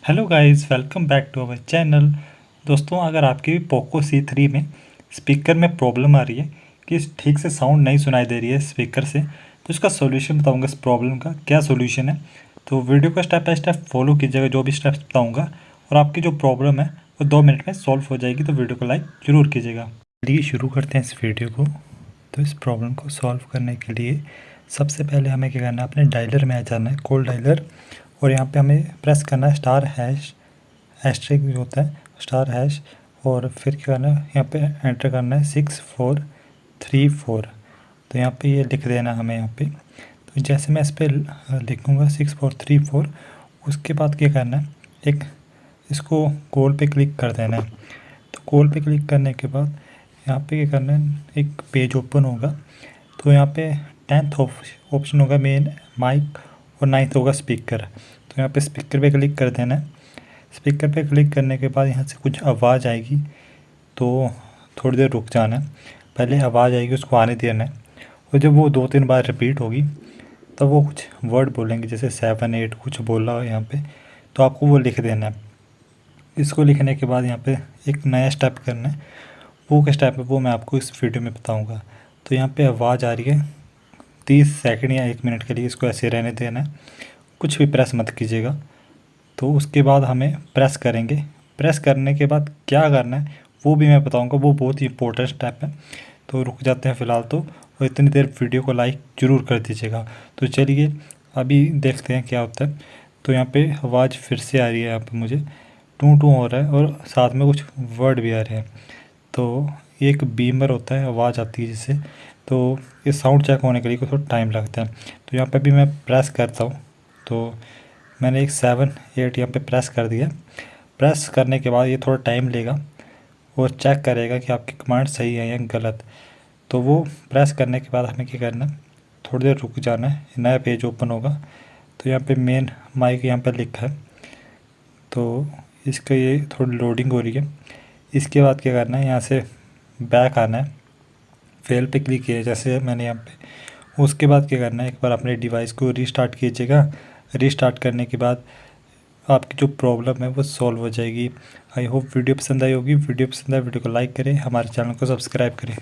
Hello guys, welcome back to our channel. दोस्तों, अगर आपकी पोको C3 में स्पीकर में प्रॉब्लम आ रही है कि ठीक से साउंड नहीं सुनाई दे रही है स्पीकर से, तो इसका सॉल्यूशन बताऊंगा। इस प्रॉब्लम का क्या सॉल्यूशन है, तो वीडियो को स्टेप बाय स्टेप फॉलो कीजिएगा। जो भी स्टेप्स बताऊंगा और आपकी जो प्रॉब्लम है वो 2 मिनट में सॉल्व हो जाएगी। तो वीडियो को लाइक ज़रूर कीजिएगा। चलिए शुरू करते हैं इस वीडियो को। तो इस प्रॉब्लम को सॉल्व करने के लिए सबसे पहले हमें क्या करना है, अपने डायलर में आ जाना है, कॉल डायलर। और यहाँ पे हमें प्रेस करना है स्टार हैश, हैशटैग भी होता है स्टार हैश। और फिर क्या करना है, यहाँ पे एंटर करना है 6434। तो यहाँ पे ये लिख देना हमें यहाँ पे। तो जैसे मैं इस पर लिखूँगा 6434, उसके बाद क्या करना है, एक इसको कॉल पे क्लिक कर देना है। तो कॉल पे क्लिक करने के बाद यहाँ पे क्या करना है, एक पेज ओपन होगा। तो यहाँ पे 10th ऑप्शन होगा मेन माइक और 9th होगा स्पीकर। तो यहाँ पे स्पीकर पे क्लिक कर देना है। स्पीकर पे क्लिक करने के बाद यहाँ से कुछ आवाज़ आएगी, तो थोड़ी देर रुक जाना है। पहले आवाज़ आएगी, उसको आने देना है। और जब वो 2-3 बार रिपीट होगी तब वो कुछ वर्ड बोलेंगे, जैसे 7-8 कुछ बोला हो यहाँ पे, तो आपको वो लिख देना है। इसको लिखने के बाद यहाँ पे एक नया स्टेप करना है। वो क्या स्टेप है वो मैं आपको इस वीडियो में बताऊँगा। तो यहाँ पर आवाज़ आ रही है, 30 सेकंड या 1 मिनट के लिए इसको ऐसे रहने देना है, कुछ भी प्रेस मत कीजिएगा। तो उसके बाद हमें प्रेस करेंगे। प्रेस करने के बाद क्या करना है वो भी मैं बताऊंगा, वो बहुत ही इंपॉर्टेंट स्टेप है। तो रुक जाते हैं फ़िलहाल तो, और इतनी देर वीडियो को लाइक ज़रूर कर दीजिएगा। तो चलिए अभी देखते हैं क्या होता है। तो यहाँ पे आवाज़ फिर से आ रही है, यहाँ पे मुझे टू टू हो रहा है और साथ में कुछ वर्ड भी आ रहे हैं। तो एक बीमर होता है, आवाज़ आती है जिससे, तो ये साउंड चेक होने के लिए थोड़ा टाइम लगता है। तो यहाँ पे भी मैं प्रेस करता हूँ। तो मैंने एक 7-8 यहाँ पे प्रेस कर दिया। प्रेस करने के बाद ये थोड़ा टाइम लेगा और चेक करेगा कि आपकी कमांड सही है या गलत। तो वो प्रेस करने के बाद हमें क्या करना है, थोड़ी देर रुक जाना है, नया पेज ओपन होगा। तो यहाँ पे मेन माइक यहाँ पे लिखा है, तो इसका ये थोड़ी लोडिंग हो रही है। इसके बाद क्या करना है, यहाँ से बैक आना है, फेल पे क्लिक किया जैसे मैंने यहाँ पे। उसके बाद क्या करना है, एक बार अपने डिवाइस को रीस्टार्ट कीजिएगा। रीस्टार्ट करने के बाद आपकी जो प्रॉब्लम है वो सॉल्व हो जाएगी। आई होप वीडियो पसंद आई होगी। वीडियो पसंद आए वीडियो को लाइक करें, हमारे चैनल को सब्सक्राइब करें।